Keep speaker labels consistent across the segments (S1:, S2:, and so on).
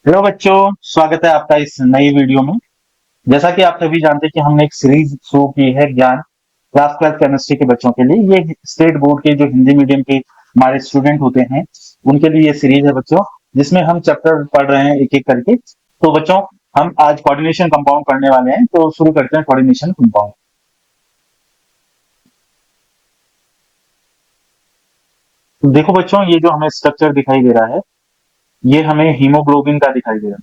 S1: Hello बच्चों, स्वागत है आपका इस नई वीडियो में। जैसा कि आप सभी जानते हैं कि हमने एक सीरीज शुरू की है ज्ञान क्लास केमिस्ट्री के बच्चों के लिए। ये स्टेट बोर्ड के जो हिंदी मीडियम के हमारे स्टूडेंट होते हैं उनके लिए ये सीरीज है बच्चों, जिसमें हम चैप्टर पढ़ रहे हैं एक एक करके। तो बच्चों, हम आज कोऑर्डिनेशन कंपाउंड पढ़ने वाले हैं, तो शुरू करते हैं कोऑर्डिनेशन कंपाउंड। तो देखो बच्चों, ये जो हमें स्ट्रक्चर दिखाई दे रहा है, ये हमें हीमोग्लोबिन का दिखाई दे रहा है।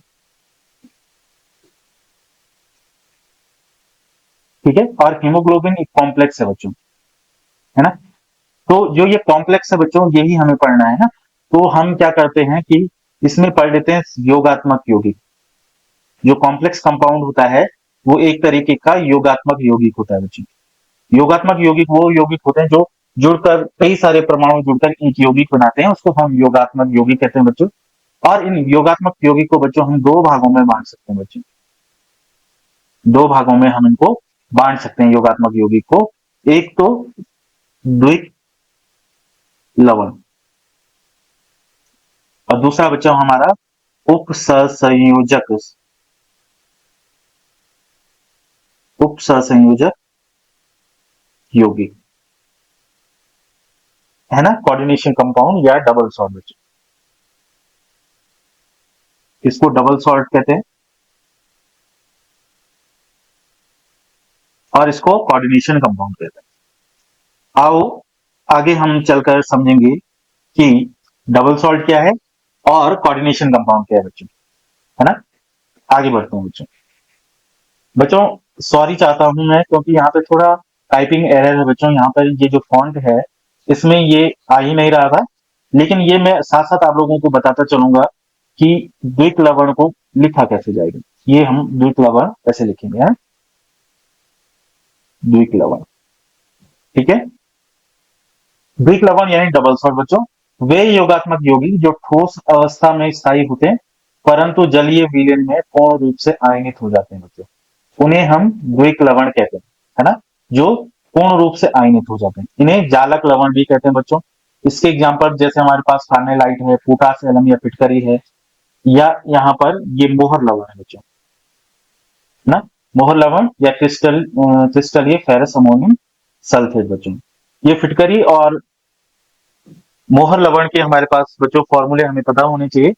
S1: ठीक है, और हीमोग्लोबिन एक कॉम्प्लेक्स है बच्चों, है ना। तो जो ये कॉम्प्लेक्स है बच्चों, यही हमें पढ़ना है ना। तो हम क्या करते हैं कि इसमें पढ़ लेते हैं योगात्मक यौगिक। जो कॉम्प्लेक्स कंपाउंड होता है वो एक तरीके का योगात्मक यौगिक होता है बच्चों। योगात्मक यौगिक वो यौगिक होते हैं जो जुड़कर कई सारे परमाणु जुड़कर एक यौगिक बनाते हैं, उसको हम योगात्मक यौगिक कहते हैं बच्चों। और इन योगात्मक यौगिक को बच्चों हम दो भागों में बांट सकते हैं बच्चों। दो भागों में हम इनको बांट सकते हैं योगात्मक यौगिक को। एक तो द्विक लवण, और दूसरा बच्चा हमारा उपसंयोजक। उपसंयोजक यौगिक, है ना, कोऑर्डिनेशन कंपाउंड या डबल सॉल्ट बच्चों। इसको डबल सॉल्ट कहते हैं और इसको कोऑर्डिनेशन कंपाउंड कहते हैं। आओ आगे हम चलकर समझेंगे कि डबल सॉल्ट क्या है और कोऑर्डिनेशन कंपाउंड क्या है बच्चों, है ना। आगे बढ़ते हैं बच्चों। बच्चों, सॉरी चाहता हूं मैं, क्योंकि यहाँ पे थोड़ा टाइपिंग एरर है बच्चों। यहाँ पर ये जो फॉन्ट है इसमें ये आ ही नहीं रहा था, लेकिन ये मैं साथ साथ आप लोगों को बताता चलूंगा कि द्विक लवण को लिखा कैसे जाएगा। ये हम द्विक लवण कैसे लिखेंगे, है द्विक लवण। ठीक है, द्विक लवण यानी डबल सॉल्ट बच्चों, वे योगात्मक यौगिक जो ठोस अवस्था में स्थायी होते हैं परंतु जलीय विलयन में पूर्ण रूप से आयनित हो जाते हैं बच्चों। उन्हें हम द्विक लवण कहते हैं, है ना, जो पूर्ण रूप से आयनित हो जाते हैं। इन्हें जालक लवण भी कहते हैं बच्चों। इसके एग्जाम्पल जैसे हमारे पास कार्नेलाइट है, पोटास एलम या फिटकरी है, या यहाँ पर ये मोहर लवण है बच्चों, है ना। मोहर लवण या क्रिस्टल ये फेरस अमोनियम सल्फेट बच्चों। ये फिटकरी और मोहर लवण के हमारे पास बच्चों फॉर्मूले हमें पता होने चाहिए।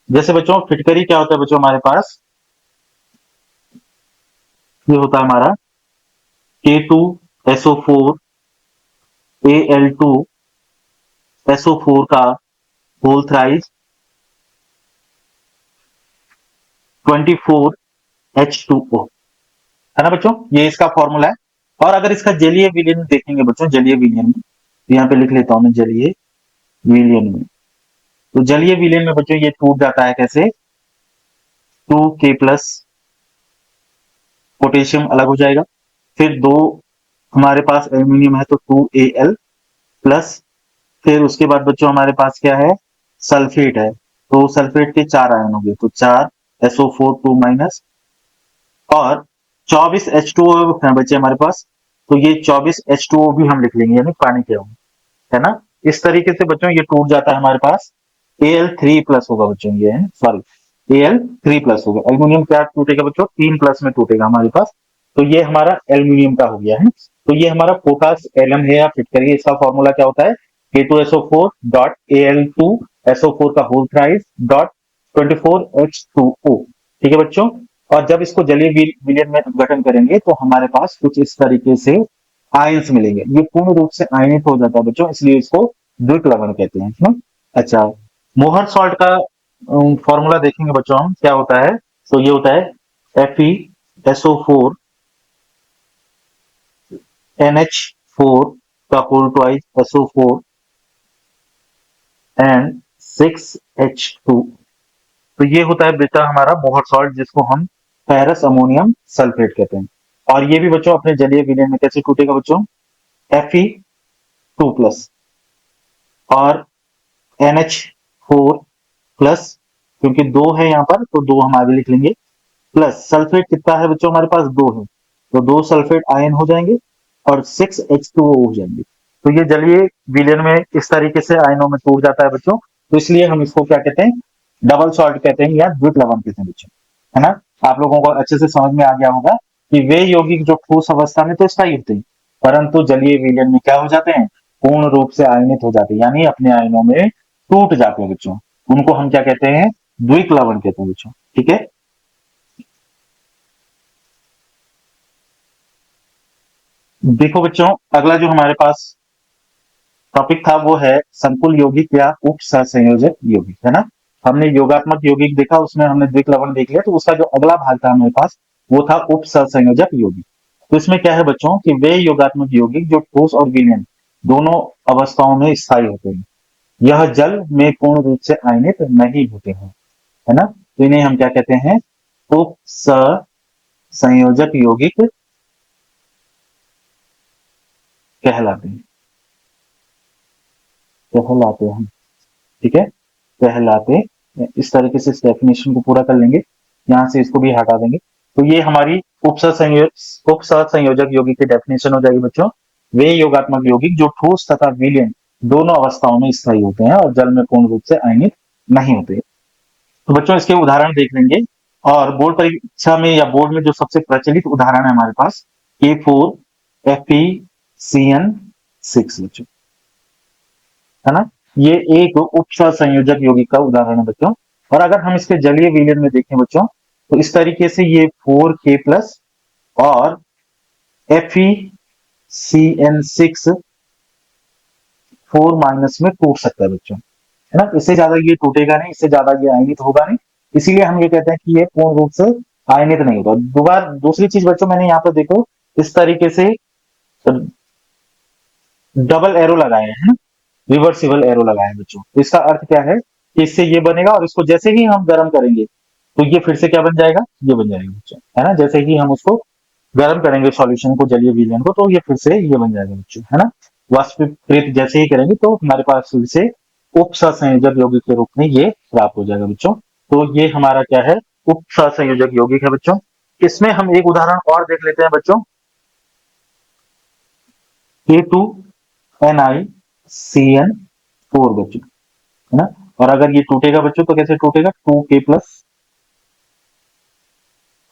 S1: जैसे बच्चों फिटकरी क्या होता है बच्चों हमारे पास, ये होता है हमारा K2SO4 Al2SO4 का होल थ्राइस 24H2O, है ना बच्चों, ये इसका फॉर्मूला है। और अगर इसका जलीय विलयन देखेंगे बच्चों, जलीय विलयन में, तो यहाँ पे लिख लेता हूं मैं जलीय विलयन में। तो जलीय विलयन में बच्चों ये टूट जाता है कैसे, 2K+ पोटेशियम अलग हो जाएगा, फिर दो हमारे पास एल्यूमिनियम है तो 2Al+, फिर उसके बाद बच्चों हमारे पास क्या है, सल्फेट है, तो सल्फेट के 4 आयन हो गए, तो 4SO4 2-, और 24H2O है बच्चे हमारे पास, तो ये 24H2O भी हम लिख लेंगे, यानी पानी के अणु, है ना। इस तरीके से बच्चों ये टूट जाता है हमारे पास। Al3+ होगा बच्चों, ये है सॉरी, Al3+ होगा। एल्यूमिनियम क्या टूटेगा बच्चों, 3+ में टूटेगा हमारे पास, तो ये हमारा एल्यूमिनियम का हो गया है। तो ये हमारा पोटास एलम है या फिटकरी, इसका फॉर्मूला क्या होता है, K2SO4 Al2SO4 का होल थ्राइस डॉट 24H2O। ठीक है बच्चों, और जब इसको जलीय विलयन में अपघटन करेंगे तो हमारे पास कुछ इस तरीके से आयंस मिलेंगे। ये पूर्ण रूप से आयनित हो जाता है बच्चों, इसलिए इसको द्विक लवण कहते हैं, है ना? अच्छा, मोहर सॉल्ट का फॉर्मूला देखेंगे बच्चों हम, क्या होता है, तो ये होता है FeSO4NH4 का whole twice SO4 and 6H2। तो ये होता है बेटा हमारा मोहर सॉल्ट, जिसको हम फेरस अमोनियम सल्फेट कहते हैं। और ये भी बच्चों अपने जलीय विलयन में कैसे टूटेगा बच्चों, Fe2+ और NH4+, क्योंकि दो है यहाँ पर तो दो हम आगे लिख लेंगे, प्लस सल्फेट कितना है बच्चों हमारे पास, दो है, तो दो सल्फेट आयन हो जाएंगे और 6H2O हो जाएंगे। तो ये जलीय विलयन में इस तरीके से आयनों में टूट जाता है बच्चों, तो इसलिए हम इसको क्या कहते हैं, डबल सॉल्ट कहते हैं या द्वित लवण कहते हैं बच्चों, है ना। आप लोगों को अच्छे से समझ में आ गया होगा कि वे यौगिक जो ठोस अवस्था में तो स्थायी होते हैं, परंतु जलीय विलयन में क्या हो जाते हैं, पूर्ण रूप से आयनित हो जाते हैं, यानी अपने आयनों में टूट जाते हैं बच्चों। उनको हम क्या कहते हैं, द्वित लवण कहते हैं बच्चों। ठीक है, देखो बच्चों, अगला जो हमारे पास टॉपिक था वो है संकुल यौगिक या उप सहसंयोजक यौगिक, है ना। हमने योगात्मक यौगिक देखा, उसमें हमने द्विक लवण देख लिया, तो उसका जो अगला भाग था हमारे पास वो था उप सहसंयोजक यौगिक। तो इसमें क्या है बच्चों कि वे योगात्मक यौगिक जो ठोस और विलयन दोनों अवस्थाओं में स्थायी होते हैं, यह जल में पूर्ण रूप से आयनित नहीं होते हैं, है ना। तो इन्हें हम क्या कहते हैं, उप सहसंयोजक यौगिक कहलाते हैं, कहलाते हैं। ठीक है, कहलाते हैं। इस तरीके से इस डेफिनेशन को पूरा कर लेंगे, यहाँ से इसको भी हटा देंगे। तो ये हमारी उपसह संयोजक यौगिक की डेफिनेशन हो जाएगी बच्चों। वे योगात्मक यौगिक जो ठोस तथा विलयन दोनों अवस्थाओं में स्थायी होते हैं और जल में पूर्ण रूप से आयनित नहीं होते। तो बच्चों इसके उदाहरण देख लेंगे, और बोर्ड परीक्षा में या बोर्ड में जो सबसे प्रचलित उदाहरण है हमारे पास K4FeCN6 बच्चों, है ना। ये एक उपसह संयोजक यौगिक का उदाहरण है बच्चों। और अगर हम इसके जलीय विलयन में देखें बच्चों, तो इस तरीके से ये 4K+ और FeCN6 4- में टूट सकता है बच्चों, है ना। इससे ज्यादा ये टूटेगा नहीं, इससे ज्यादा ये आयनित होगा नहीं, इसीलिए हम ये कहते हैं कि ये पूर्ण रूप से आयनित नहीं होगा। दोबारा दूसरी चीज बच्चों, मैंने यहाँ पर देखो इस तरीके से डबल एरो लगाए हैं, है ना, रिवर्सिबल एरो लगाए हैं बच्चों। तो इसका अर्थ क्या है कि इससे ये बनेगा, और इसको जैसे ही हम गर्म करेंगे तो ये फिर से क्या बन जाएगा, ये बन जाएगा बच्चों, है ना। जैसे ही हम उसको गर्म करेंगे सॉल्यूशन को, जलीय विलयन को, तो ये फिर से ये बन जाएगा बच्चों, है ना। वाष्पीकृत जैसे ही करेंगे तो हमारे पास फिर से उपसहसंयोजक यौगिक के रूप में ये प्राप्त हो जाएगा बच्चों। तो ये हमारा क्या है, उपसहसंयोजक यौगिक है बच्चों। इसमें हम एक उदाहरण और देख लेते हैं बच्चों, K2NiCN4 बच्चों, है ना। और अगर ये टूटेगा बच्चों तो कैसे टूटेगा, 2K+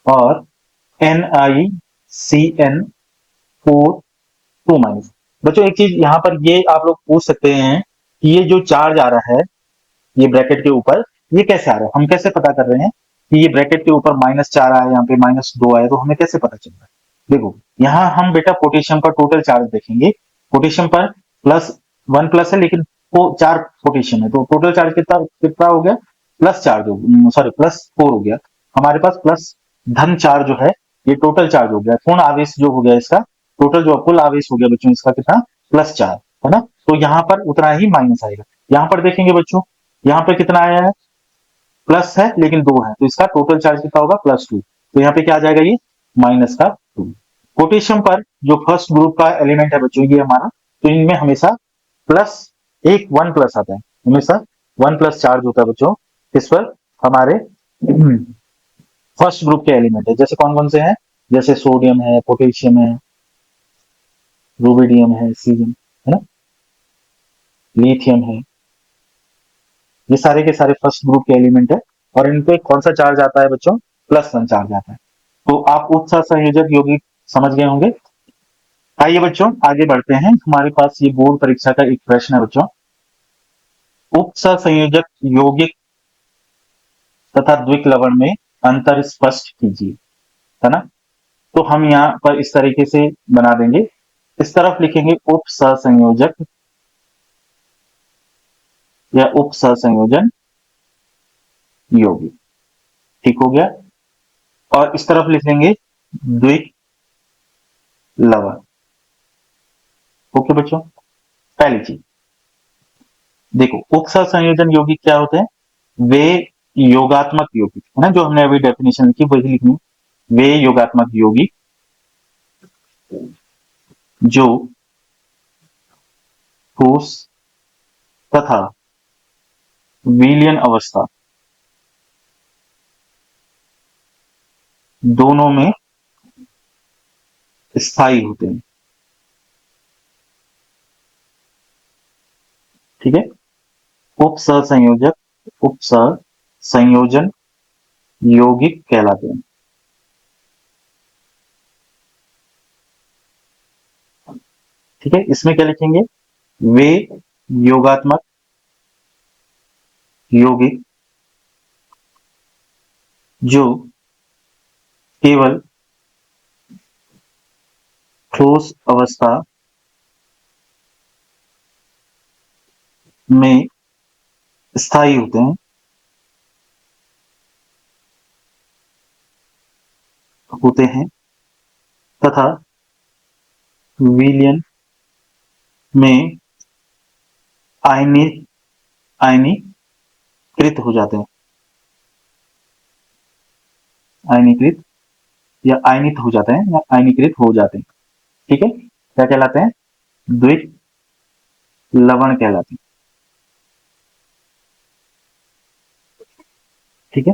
S1: और NiCN4 2-। बच्चों एक चीज यहाँ पर ये आप लोग पूछ सकते हैं कि ये जो चार्ज आ रहा है ये ब्रैकेट के ऊपर, ये कैसे आ रहा है, हम कैसे पता कर रहे हैं कि ये ब्रैकेट के ऊपर -4 आया, यहाँ पे -2 आया, तो हमें कैसे पता चल रहा है। देखो यहाँ हम बेटा पोटेशियम का टोटल चार्ज देखेंगे, पोटेशियम पर +1+ है, लेकिन वो 4 पोटेशियम है, तो टोटल चार्ज कितना कितना हो गया, +4 सॉरी +4 हो गया। हमारे पास +4 जो है ये टोटल चार्ज हो गया, पूर्ण आवेश जो हो गया इसका, टोटल जो कुल आवेश हो गया बच्चों इसका कितना, +4, है ना। तो यहाँ पर उतना ही माइनस आएगा। यहाँ पर देखेंगे बच्चों, यहाँ पे कितना आया है, प्लस है लेकिन 2 है, तो इसका टोटल चार्ज कितना होगा, +2। तो यहाँ पे क्या आ जाएगा, ये -2। पोटेशियम पर जो फर्स्ट ग्रुप का एलिमेंट है बच्चों ये हमारा, तो इनमें हमेशा प्लस 1+ आता है, हमेशा 1+ चार्ज होता है बच्चों इस पर, हमारे फर्स्ट ग्रुप के एलिमेंट है। जैसे कौन कौन से हैं, जैसे सोडियम है, पोटेशियम है, रूबिडियम है, सीजियम, है ना, लिथियम है, ये सारे के सारे फर्स्ट ग्रुप के एलिमेंट है। और इन पे कौन सा चार्ज आता है बच्चों, +1 चार्ज आता है। तो आप उत्सह संयोजक यौगिक समझ गए होंगे। आइए बच्चों आगे बढ़ते हैं, हमारे पास ये बोर्ड परीक्षा का एक प्रश्न है बच्चों, उत्सह संयोजक यौगिक तथा द्विक लवण में अंतर स्पष्ट कीजिए, है ना। तो हम यहाँ पर इस तरीके से बना देंगे, इस तरफ लिखेंगे उप सहसंयोजक या उप सहसंयोजन यौगिक, ठीक हो गया। और इस तरफ लिखेंगे द्विक लवण। ओके बच्चों, पहली चीज देखो, उप सहसंयोजन यौगिक क्या होते हैं, वे योगात्मक यौगिक, है ना, जो हमने अभी डेफिनेशन लिखी वही लिखनी, वे योगात्मक यौगिक जो ठोस तथा विलयन अवस्था दोनों में स्थायी होते हैं। ठीक है, उप सहसंयोजक, उप संयोजन यौगिक कहलाते हैं। ठीक है, इसमें क्या लिखेंगे? वे योगात्मक यौगिक जो केवल ठोस अवस्था में स्थायी होते हैं तथा विलयन में आयनी आयनीकृत हो जाते हैं। आयनीकृत या आयनित हो जाते हैं या आयनीकृत हो जाते हैं। ठीक है, क्या कहलाते हैं? द्वित लवण कहलाते हैं। ठीक है,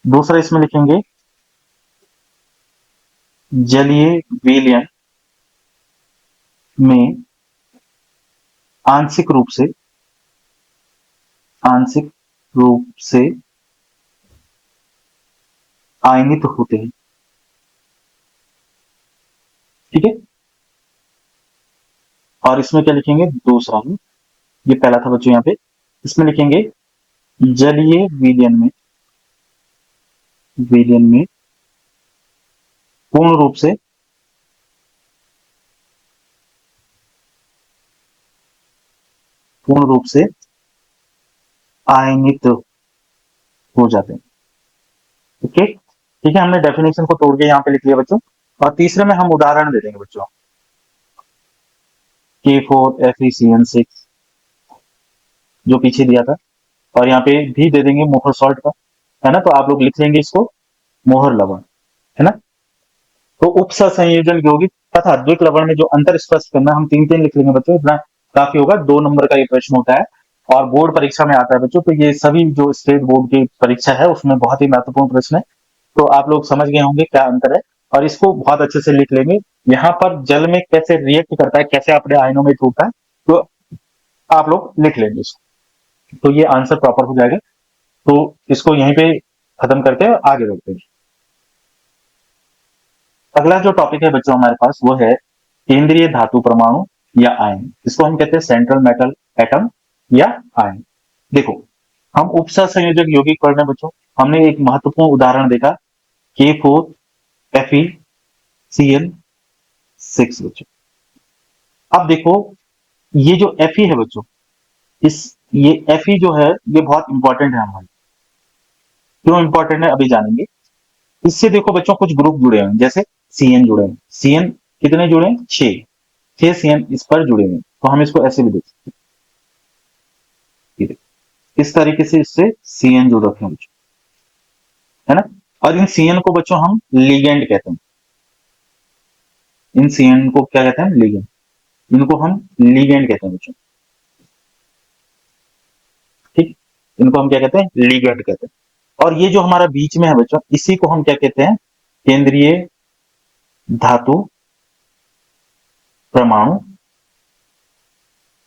S1: दूसरा इसमें लिखेंगे जलीय विलयन में आंशिक रूप से आयनित होते हैं। ठीक है, और इसमें क्या लिखेंगे? दूसरा में, ये पहला था बच्चों, यहाँ पे इसमें लिखेंगे जलीय विलयन में पूर्ण रूप से आयनित हो जाते हैं। ओके, ठीक है, हमने डेफिनेशन को तोड़ के यहाँ पे लिख लिया बच्चों। और तीसरे में हम उदाहरण दे देंगे बच्चों, K4FeCN6 जो पीछे दिया था, और यहाँ पे भी दे देंगे मोहर सॉल्ट का, है ना। तो आप लोग लिख लेंगे इसको मोहर लवण, है ना। तो उपसंयोजन यौगिक तथा द्विक लवण में जो अंतर स्पष्ट करना, हम तीन तीन लिख लेंगे बच्चों, इतना काफी होगा। 2 नंबर का ये प्रश्न होता है और बोर्ड परीक्षा में आता है बच्चों। तो ये सभी जो स्टेट बोर्ड की परीक्षा है उसमें बहुत ही महत्वपूर्ण प्रश्न है। तो आप लोग समझ गए होंगे क्या अंतर है, और इसको बहुत अच्छे से लिख लेंगे। यहाँ पर जल में कैसे रिएक्ट करता है, कैसे अपने आयनों में छूटता है, तो आप लोग लिख लेंगे इसको, तो ये आंसर प्रॉपर हो जाएगा। तो इसको यहीं पे खत्म करते हैं, आगे बढ़ते हैं। अगला जो टॉपिक है बच्चों हमारे पास, वो है केंद्रीय धातु परमाणु या आयन। इसको हम कहते हैं सेंट्रल मेटल एटम या आयन। देखो, हम उपसंयोजक यौगिक पढ़ रहे हैं बच्चों। हमने एक महत्वपूर्ण उदाहरण देखा, K4FeCN6 बच्चों। अब देखो, ये जो Fe है बच्चों, ये Fe जो है ये बहुत इंपॉर्टेंट है हमारे। क्यों इंपॉर्टेंट है अभी जानेंगे। इससे देखो बच्चों कुछ ग्रुप जुड़े हैं, जैसे Cn जुड़े हैं। Cn कितने जुड़े हैं? 6 Cn इस पर जुड़े हैं। तो हम इसको ऐसे भी देख सकते हैं, इस तरीके से इससे Cn जुड़ रखे हैं बच्चों, है ना। और इन Cn को बच्चों हम लिगेंड कहते हैं। इन Cn को क्या कहते हैं? लिगेंड। इनको हम लिगेंड कहते हैं बच्चों। ठीक, इनको हम क्या कहते हैं? लिगेंड कहते हैं। और ये जो हमारा बीच में है बच्चों, इसी को हम क्या कहते हैं? केंद्रीय धातु परमाणु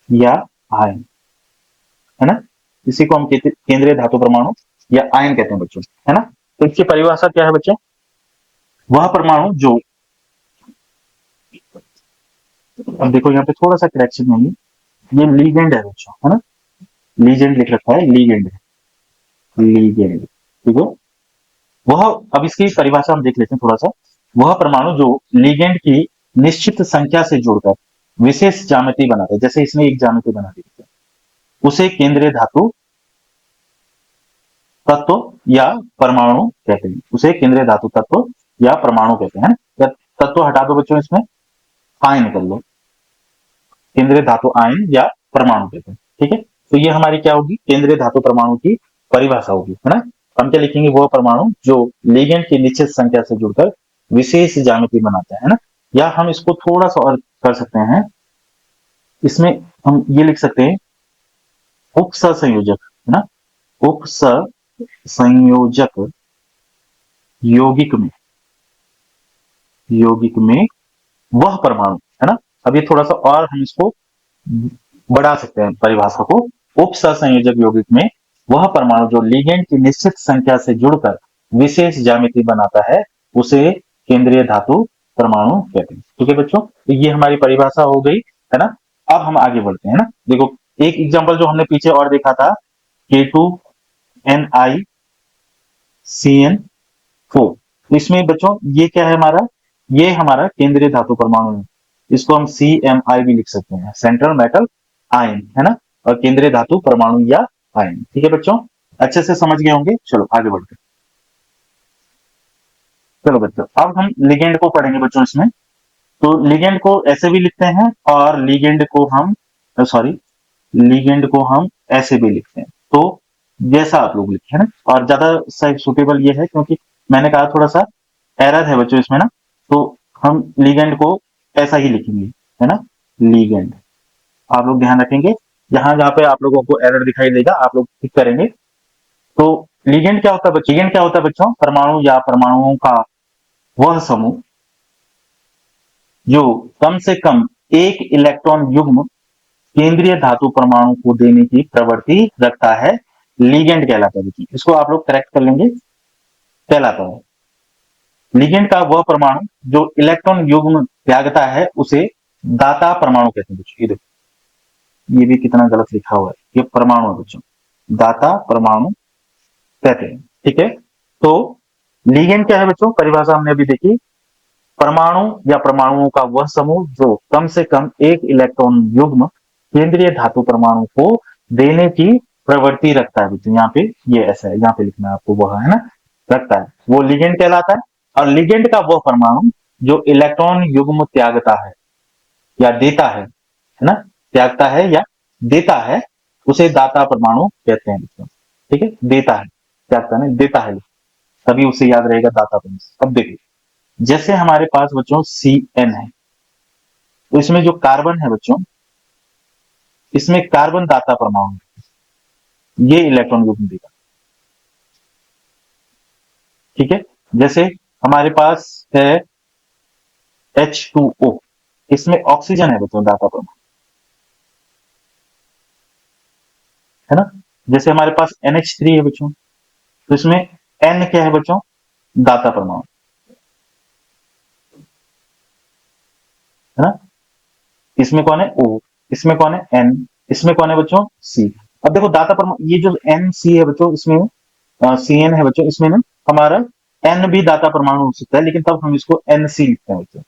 S1: या आयन, है ना। इसी को हम केंद्रीय धातु परमाणु या आयन कहते हैं बच्चों, है ना। तो इसकी परिभाषा क्या है बच्चों? वह परमाणु जो, अब देखो यहाँ पे थोड़ा सा करेक्शन होगी, ये लीगेंड है बच्चों, है ना। लीगेंड लिख रखा है, लीगेंड है, लीगेंड। ठीक है, वह, अब इसकी परिभाषा हम देख लेते हैं थोड़ा सा। वह परमाणु जो लीगेंड की निश्चित संख्या से जुड़कर विशेष ज्यामिति बनाते हैं, जैसे इसने एक ज्यामिति बना दी, उसे केंद्रीय धातु तत्व या परमाणु कहते हैं। उसे केंद्रीय धातु तत्व या परमाणु कहते हैं। तत्व हटा दो बच्चों, इसमें आयन कर लो, केंद्रीय धातु आयन या परमाणु कहते हैं। ठीक है, तो ये हमारी क्या होगी? केंद्रीय धातु परमाणु की परिभाषा होगी, है ना। हम क्या लिखेंगे? वो परमाणु जो लिगेंड की निश्चित संख्या से जुड़कर विशेष ज्यामिति बनाता है ना। या हम इसको थोड़ा सा और कर सकते हैं, इसमें हम ये लिख सकते हैं उपसंयोजक, है ना। उपसंयोजक यौगिक में वह परमाणु, है ना। अब ये थोड़ा सा और हम इसको बढ़ा सकते हैं परिभाषा को। उपसंयोजक यौगिक में वह परमाणु जो लिगेंड की निश्चित संख्या से जुड़कर विशेष ज्यामिति बनाता है उसे केंद्रीय धातु परमाणु कहते हैं। ठीक है बच्चों, तो ये हमारी परिभाषा हो गई है ना। अब हम आगे बढ़ते हैं ना। देखो एक एग्जांपल जो हमने पीछे और देखा था K2NiCN4, इसमें बच्चों ये क्या है हमारा, ये हमारा केंद्रीय धातु परमाणु है। इसको हम CMI भी लिख सकते हैं, सेंट्रल मेटल आयन, है ना। और केंद्रीय धातु परमाणु या आयन। ठीक है बच्चों, अच्छे से समझ गए होंगे। चलो आगे बढ़ते हैं। चलो बच्चों अब हम लिगेंड को पढ़ेंगे बच्चों इसमें। तो लिगेंड को ऐसे भी लिखते हैं और लिगेंड को हम सॉरी लिगेंड को हम ऐसे भी लिखते हैं। तो जैसा आप लोग लिखे है ना, और ज्यादा सुटेबल ये है क्योंकि मैंने कहा थोड़ा सा एरर है बच्चों इसमें ना, तो हम लिगेंड को ऐसा ही लिखेंगे, है ना। लिगेंड आप लोग ध्यान रखेंगे, जहां जहां पे आप लोगों को एरर दिखाई देगा आप लोग ठीक करेंगे। तो लिगेंड क्या होता है बच्चों, लिगेंड क्या होता है बच्चों, परमाणु या परमाणुओं का वह समूह जो कम से कम एक इलेक्ट्रॉन युग्म केंद्रीय धातु परमाणु को देने की प्रवृत्ति रखता है, लिगेंड कहलाता है बच्चों। इसको आप लोग करेक्ट कर लेंगे, कहलाता है। लिगेंड का वह परमाणु जो इलेक्ट्रॉन युग्म त्यागता है उसे दाता परमाणु कहते हैं बच्चों। ये देखो ये भी कितना गलत लिखा हुआ है, ये परमाणु है बच्चों, दाता परमाणु कहते हैं। ठीक है, तो लिगेंड क्या है बच्चों, परिभाषा हमने अभी देखी, परमाणु या परमाणुओं का वह समूह जो कम से कम एक इलेक्ट्रॉन युग्म केंद्रीय धातु परमाणु को देने की प्रवृत्ति रखता है बच्चों। यहाँ पे ये ऐसा है, यहाँ पे लिखना है आपको, वह है ना, रखता है, वो लिगेंड कहलाता है। और लिगेंड का वह परमाणु जो इलेक्ट्रॉन युग्म त्यागता है या देता है ना, त्यागता है या देता है, उसे दाता परमाणु कहते हैं बच्चों। ठीक है, देता है, त्यागता नहीं, देता है, तभी उसे याद रहेगा दाता परमाणु। अब देखिए जैसे हमारे पास बच्चों CN है, तो इसमें जो कार्बन है बच्चों, इसमें कार्बन दाता परमाणु, ये इलेक्ट्रॉन युग्म देगा। ठीक है, जैसे हमारे पास है H2O, इसमें ऑक्सीजन है बच्चों, दाता परमाणु, है ना। जैसे हमारे पास NH3 है बच्चों, तो इसमें N क्या है बच्चों, दाता परमाणु, है ना। इसमें कौन है O, इसमें कौन है N, इसमें कौन है बच्चों C। अब देखो दाता परमाणु, ये जो NC है बच्चों, इसमें CN है बच्चों, इसमें ना हमारा N भी दाता परमाणु हो सकता है, लेकिन तब हम इसको NC लिखते हैं बच्चों,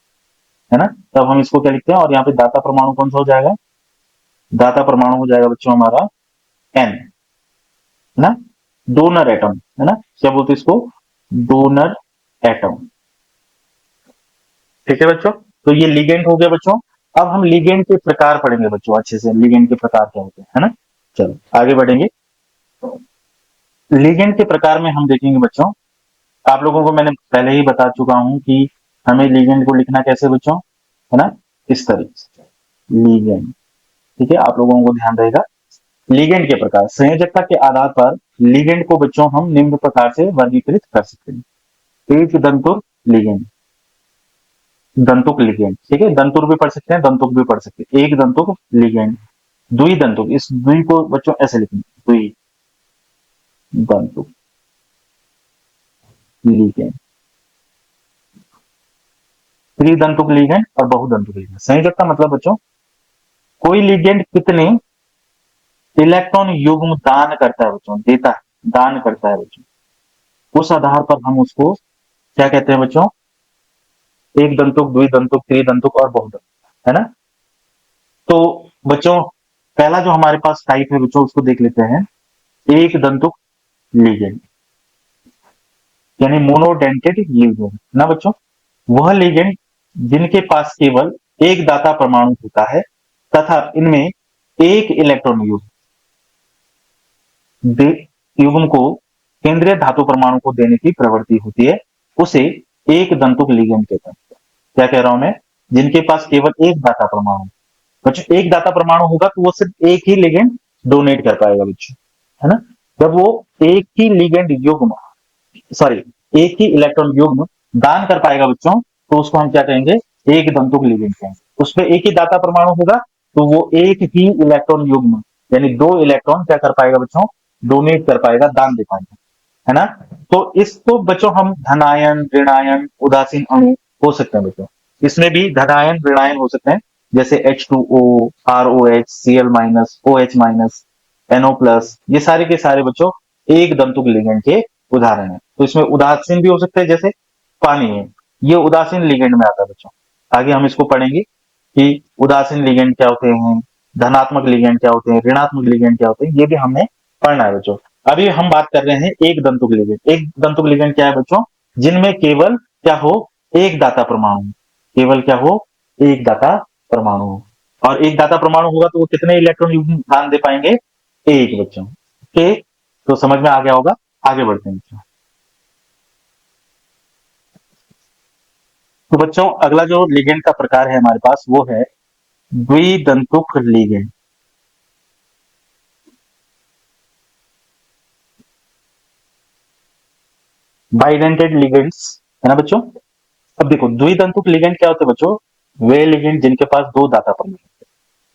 S1: है ना। तब हम इसको क्या लिखते हैं, और यहाँ पे दाता परमाणु कौन सा हो जाएगा, दाता परमाणु हो जाएगा बच्चों हमारा N, है ना, डोनर एटम, है ना, क्या बोलते हैं इसको, डोनर एटम। ठीक है बच्चों, तो ये लिगेंड हो गया बच्चों। अब हम लिगेंड के प्रकार पढ़ेंगे बच्चों अच्छे से, लिगेंड के प्रकार क्या होते हैं, है ना। चलो आगे बढ़ेंगे। लिगेंड के प्रकार में हम देखेंगे बच्चों, आप लोगों को मैंने पहले ही बता चुका हूं कि हमें लिगेंड को लिखना कैसे बच्चों, है ना, इस तरीके से लिगेंड। ठीक है, आप लोगों को ध्यान रहेगा। लिगेंड के प्रकार, संयोजकता के आधार पर लिगेंड को बच्चों हम निम्न प्रकार से वर्गीकृत कर सकते हैं। एक दंतुर लिगेंड, दंतुक लिगेंड, ठीक है, दंतुर भी पढ़ सकते हैं, दंतुक भी पढ़ सकते हैं। एक दंतुक लिगेंड, द्वि दंतुक, इस द्वि को बच्चों ऐसे लिखेंगे, द्वि दंतुक लिगेंड, त्रिदंतुक लिगेंड और बहुदंतुक लिगेंड। संयोजकता मतलब बच्चों कोई लिगेंड कितने इलेक्ट्रॉन युग्म दान करता है बच्चों, देता है, दान करता है बच्चों, उस आधार पर हम उसको क्या कहते हैं बच्चों, एक दंतुक, द्विदंतुक, त्रिदंतुक और बहुदंतुक, है ना। तो बच्चों पहला जो हमारे पास टाइप है बच्चों, उसको देख लेते हैं, एक दंतुक लिगेंड, यानी मोनोडेंटेड लिगेंड ना बच्चों, वह लिगेंड जिनके पास केवल एक दाता परमाणु होता है तथा इनमें एक इलेक्ट्रॉन युग्म को केंद्रीय धातु परमाणु को देने की प्रवृत्ति होती है, उसे एक दंतुक लिगेंड कहते हैं। क्या कह रहा हूं मैं, जिनके पास केवल एक दाता परमाणु, बच्चों एक दाता परमाणु होगा तो वो सिर्फ एक ही लिगेंड डोनेट कर पाएगा बच्चों, है ना। जब वो एक ही लिगेंड युग्म, सॉरी एक ही इलेक्ट्रॉन युग्म दान कर पाएगा बच्चों, तो उसको हम क्या कहेंगे, एक दंतुक लिगेंड कहेंगे। उसमें एक ही दाता परमाणु होगा तो वो एक ही इलेक्ट्रॉन युग्म यानी दो इलेक्ट्रॉन क्या कर पाएगा बच्चों, डोनेट कर पाएगा, दान दे पाएगा, है ना। तो इसको बच्चों हम धनायन, ऋणायन, उदासीन अणु हो सकते हैं बच्चों। इसमें भी धनायन, ऋणायन हो सकते हैं, जैसे H2O, ROH, Cl-, OH-, NO+, ये सारे के सारे बच्चों एक दंतुक लिगेंड के उदाहरण है। तो इसमें उदासीन भी हो सकते हैं, जैसे पानी है, ये उदासीन लिगेंड में आता है बच्चों। आगे हम इसको पढ़ेंगे कि उदासीन लिगेंड क्या होते हैं, धनात्मक लिगेंड क्या होते हैं, ऋणात्मक लिगेंड क्या होते हैं, ये भी हमने पढ़ना है बच्चों। अभी हम बात कर रहे हैं एक दंतुक लिगेंड। एक दंतुक लिगेंड क्या है बच्चों, जिनमें केवल क्या हो, एक दाता परमाणु, केवल क्या हो, एक दाता परमाणु हो। और एक दाता परमाणु होगा तो वो कितने इलेक्ट्रॉन युग्म दान दे पाएंगे, एक बच्चों। ओके, तो समझ में आ गया होगा। आगे बढ़ते हैं बच्चों। तो बच्चों अगला जो लिगेंड का प्रकार है हमारे पास वो है द्विदंतुक लिगेंड। बाइडेंटेड लिगेंड्स, है ना बच्चों। अब देखो द्विदंतुक लिगेंड क्या होते हैं बच्चों, वे लिगेंड जिनके पास दो दाता परमाणु,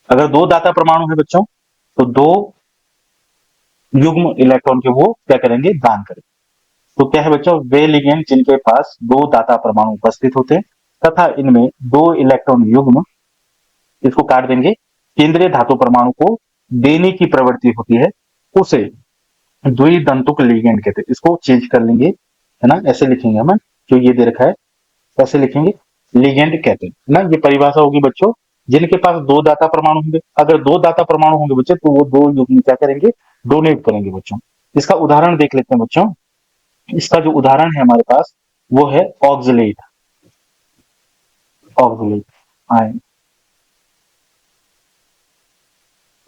S1: अगर दो दाता परमाणु है बच्चों तो दो युग्म इलेक्ट्रॉन के वो क्या करेंगे, दान करेंगे। तो क्या है बच्चों, वे लिगेंड जिनके पास दो दाता परमाणु उपस्थित होते हैं तथा इनमें दो इलेक्ट्रॉन युग्म, इसको काट देंगे, केंद्रीय धातु परमाणु को देने की प्रवृत्ति होती है, उसे द्विदंतुक लिगेंड कहते हैं। इसको चेंज कर लेंगे, है ना, ऐसे लिखेंगे हम, जो ये दे रखा है कैसे लिखेंगे, लिगेंड कहते हैं ना। ये परिभाषा होगी बच्चों, जिनके पास दो दाता परमाणु होंगे, अगर दो दाता परमाणु होंगे बच्चे तो वो दो युग्म क्या करेंगे, डोनेट करेंगे बच्चों। इसका उदाहरण देख लेते हैं बच्चों। इसका जो उदाहरण है हमारे पास वो है oxalate, oxalate ion.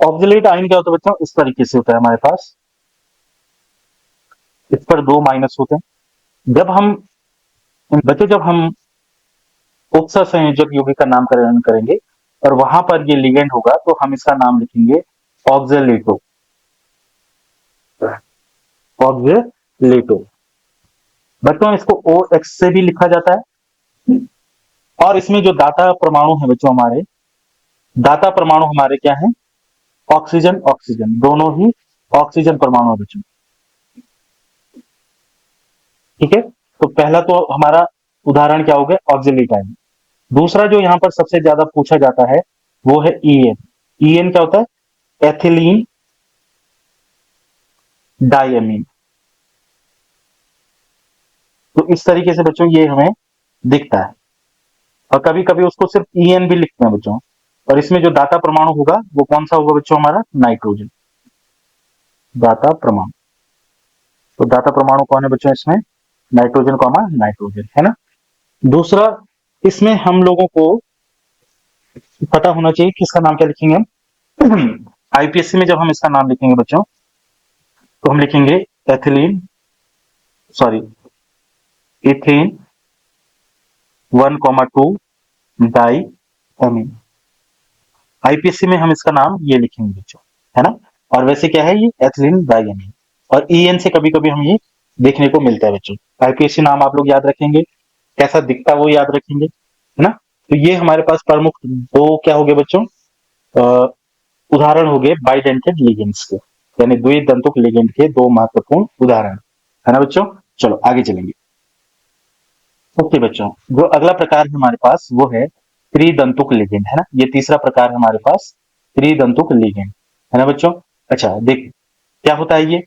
S1: Oxalate ion क्या होता है बच्चों, इस तरीके से होता है हमारे पास, इस पर दो माइनस होते हैं। जब हम बच्चों जब हम उपसंयोजक यौगिक का नामकरण करेंगे और वहां पर ये लिगेंड होगा तो हम इसका नाम लिखेंगे ऑक्सलेटो, ऑक्सलेटो। बच्चों इसको ओ एक्स से भी लिखा जाता है। और इसमें जो दाता परमाणु है बच्चों, हमारे दाता परमाणु हमारे क्या है, ऑक्सीजन ऑक्सीजन, दोनों ही ऑक्सीजन परमाणु है बच्चों। ठीक है, तो पहला तो हमारा उदाहरण क्या हो गया, ऑक्सिलेट आयन। दूसरा जो यहाँ पर सबसे ज्यादा पूछा जाता है वो है ईएन। ईएन क्या होता है, एथिलीन डायमीन। तो इस तरीके से बच्चों ये हमें दिखता है, और कभी कभी उसको सिर्फ ईएन भी लिखते हैं बच्चों। और इसमें जो दाता परमाणु होगा वो कौन सा होगा बच्चों, हमारा नाइट्रोजन, दाता परमाणु। तो दाता परमाणु कौन है बच्चों इसमें, नाइट्रोजन कॉमा नाइट्रोजन, है ना। दूसरा, इसमें हम लोगों को पता होना चाहिए कि इसका नाम क्या लिखेंगे हम। आईपीएससी में जब हम इसका नाम लिखेंगे बच्चों तो हम लिखेंगे ethylene, sorry, ethane 1,2 di amine. आईपीएससी में हम इसका नाम ये लिखेंगे बच्चों, है ना। और वैसे क्या है ये, एथिलीन डाई एमीन। और ईएन से कभी कभी हम ये देखने को मिलता है बच्चों। आईपीएससी नाम आप लोग याद रखेंगे, कैसा दिखता है वो याद रखेंगे, है ना। तो ये हमारे पास प्रमुख दो क्या हो गए बच्चों, अ, उदाहरण हो गए बाइडेंटेड लिगेंड्स के, यानी द्विदंतुक लिगेंड के दो महत्वपूर्ण उदाहरण, है ना बच्चों। चलो आगे चलेंगे। ओके बच्चों, जो अगला प्रकार है हमारे पास वो है त्रिदंतुक लिगेंड, है ना। ये तीसरा प्रकार है हमारे पास, त्रिदंतुक लिगेंड, है ना बच्चों। अच्छा देख, क्या होता है ये,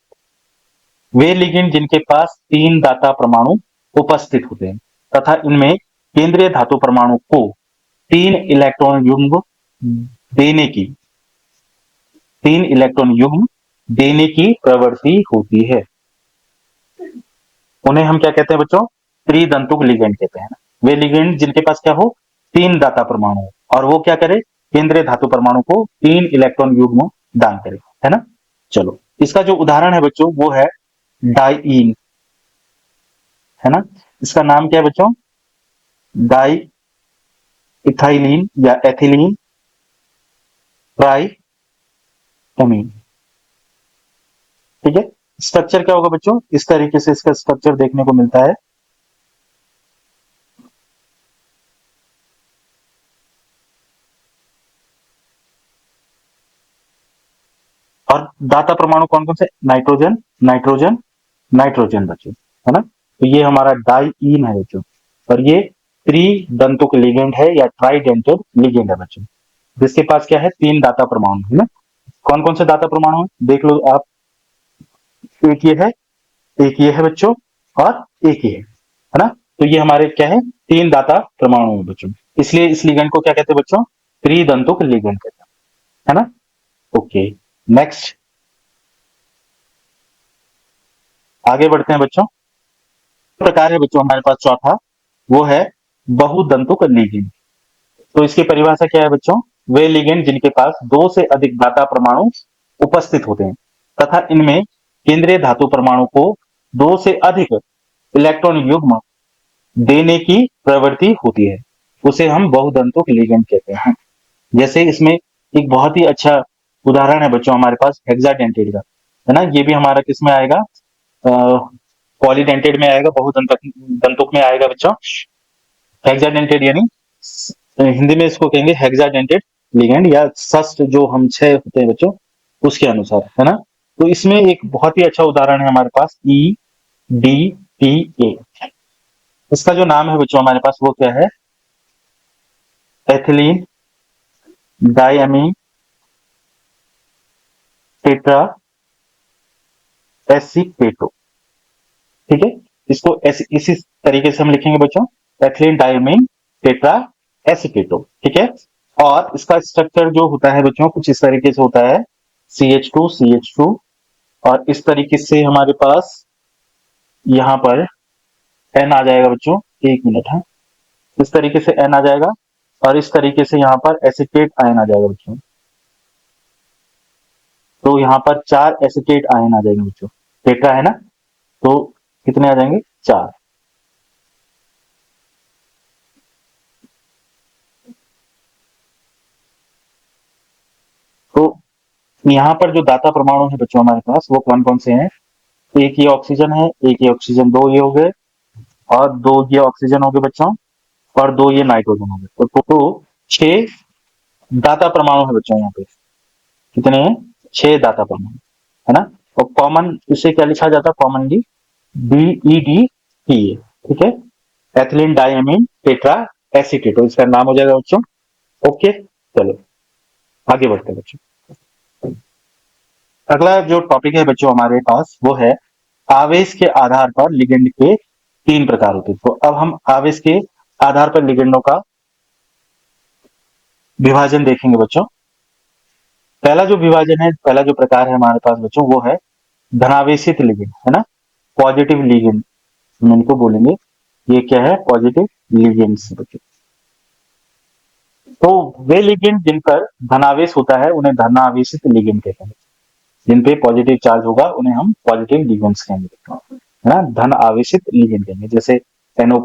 S1: वे लिगेंड जिनके पास तीन दाता परमाणु उपस्थित होते हैं तथा इनमें केंद्रीय धातु परमाणु को तीन इलेक्ट्रॉन युग्म देने की, तीन इलेक्ट्रॉन युग्म देने की प्रवृत्ति होती है, उन्हें हम क्या कहते हैं बच्चों, त्रिदंतुक लिगेंड कहते हैं। वे लिगेंड जिनके पास क्या हो, तीन दाता परमाणु हो और वो क्या करे, केंद्रीय धातु परमाणु को तीन इलेक्ट्रॉन युग्म दान करे, है ना। चलो, इसका जो उदाहरण है बच्चों वो है डाईइन, है ना। इसका नाम क्या है बच्चों, डाई इथाइलिन या एथिलीन ट्राई एमीन। ठीक है, स्ट्रक्चर क्या होगा बच्चों, इस तरीके से इसका स्ट्रक्चर देखने को मिलता है। और दाता परमाणु कौन कौन से? नाइट्रोजन, नाइट्रोजन, नाइट्रोजन बच्चों, है ना। तो ये हमारा डाइईन है बच्चों, और ये त्रिदंतुक लिगेंड है या ट्राइडेंटेड लिगेंड है बच्चों, जिसके पास क्या है? 3 दाता परमाणु है ना। कौन कौन से दाता परमाणु है देख लो आप। एक ये है, एक ये है बच्चों, और एक ये है ना। तो ये हमारे क्या है? 3 दाता परमाणु है बच्चों, इसलिए इस लिगेंड को क्या कहते हैं बच्चों? त्रिदंतुक लिगेंड कहते हैं, है ना। ओके, नेक्स्ट आगे बढ़ते हैं बच्चों। प्रकार है बच्चों हमारे पास चौथा, वो है बहुदंतुक लिगेंड। तो इसकी परिभाषा क्या है बच्चों? वे लिगेंड जिनके पास 2 से अधिक दाता परमाणु उपस्थित होते हैं तथा इनमें केंद्रीय धातु परमाणु को 2 से अधिक इलेक्ट्रॉन युग्म देने की प्रवृत्ति होती है, उसे हम बहुदंतुक लिगेंड कहते हैं। जैसे इसमें एक बहुत ही अच्छा उदाहरण है बच्चों हमारे पास हेक्साडेंटेड का, है ना। ये भी हमारा किस में आएगा? पॉलीडेंटेड में आएगा, बहुदंतक दंतुक में आएगा बच्चों। हेक्साडेंटेड यानी हिंदी में इसको कहेंगे हेक्साडेंटेड लिगेंड, या षष्ठ जो हम 6 होते हैं बच्चों उसके अनुसार, है ना। तो इसमें एक बहुत ही अच्छा उदाहरण है हमारे पास EDTA। इसका जो नाम है बच्चों हमारे पास वो क्या है? एथिलीन डाइअमीन टेट्रा एसीटेटो, ठीक है। इसको इसी तरीके से हम लिखेंगे बच्चों, एथिलीन डाइअमीन टेट्रा एसीटेटो, ठीक है। और इसका स्ट्रक्चर जो होता है बच्चों कुछ इस तरीके से होता है, CH2 और इस तरीके से हमारे पास यहाँ पर N आ जाएगा बच्चों। एक मिनट है, इस तरीके से N आ जाएगा, और इस तरीके से यहाँ पर एसीटेट आयन आ जाएगा बच्चों। तो यहाँ पर 4 एसीटेट आयन आ जाएंगे बच्चों, टेट्रा है ना। तो कितने आ जाएंगे? 4। तो यहाँ पर जो दाता परमाणु है बच्चों हमारे पास वो कौन कौन से हैं? एक ये ऑक्सीजन है, एक ये ऑक्सीजन, 2 ये हो गए, और 2 ये ऑक्सीजन हो गए बच्चों, और 2 ये नाइट्रोजन हो गए। तो 6 दाता परमाणु है बच्चों यहाँ पे। कितने हैं? 6 दाता परमाणु, है ना। और कॉमन इसे क्या लिखा जाता है? कॉमनली DEDTA, ठीक है। एथिलीन डाइअमीन टेट्रा एसीटेटो इसका नाम हो जाएगा बच्चों। ओके, चलो आगे बढ़ते हैं बच्चों। अगला जो टॉपिक है बच्चों हमारे पास वो है आवेश के आधार पर लिगेंड के 3 प्रकार होते हैं। तो अब हम आवेश के आधार पर लिगेंडों का विभाजन देखेंगे बच्चों। पहला जो विभाजन है, पहला जो प्रकार है हमारे पास बच्चों वो है धनावेशित लिगेंड, है ना। पॉजिटिव लिगेंड हम इनको बोलेंगे। ये क्या है? पॉजिटिव लिगेंड्स बच्चों। तो वे लिगेंड जिन पर धनावेश होता है उन्हें धनावेशित लिगेंड कहते हैं। जिन पे पॉजिटिव चार्ज होगा उन्हें हम पॉजिटिव लिगेंड्स कहेंगे, है ना। धन आवेशित लिगेंड कहेंगे, जैसे NO+,